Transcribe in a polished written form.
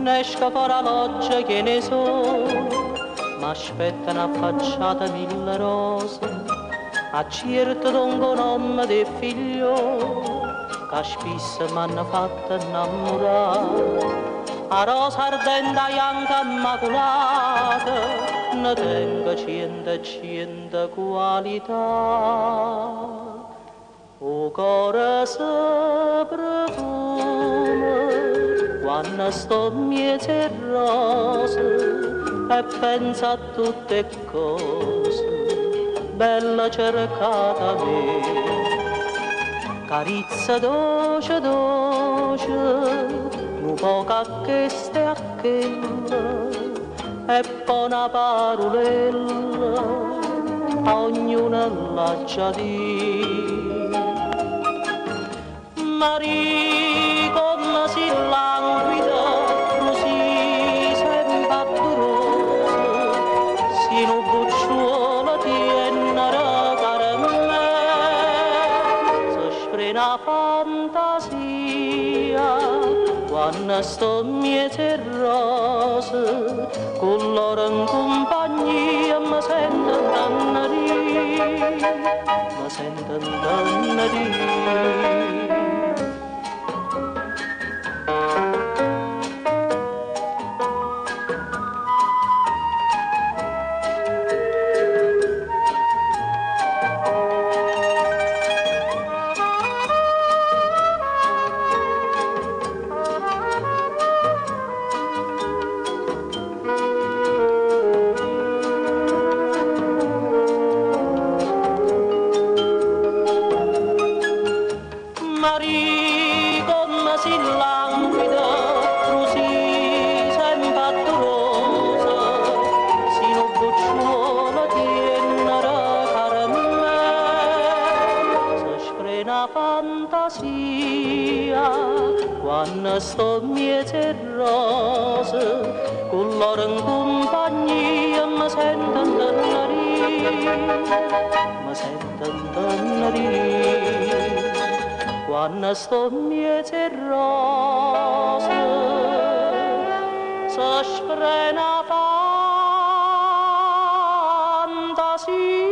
Esco fuori la loggia che ne so, m'aspettano affacciate mille rose, a certo dongo nonno del figlio, che spesso m'hanno fatto innamorare. A rosa ardente bianca immacolata, ne tengo cento qualità. O cuore si profuma quando sto miezzo e rose e penso a tutte cose bella cercata a me. Carizza dolce dolce, un po' a questa e a quella, e poi una parolella, a ognuna lascia dire. Maria come si languida, così sempre addorosa, si un bucciolo tiene cara me, si sprena fantasia, quando sto miezzo e rose, con loro in compagnia mi sento dannare. Maria come si languida, così sempre addorosa, si un bucciolo tiene cara me, si sprena fantasia, quando sto miezzo e rose, con loro in compagnia mi sento indannare. Quando sto miezzo e rose, si sprena fantasia.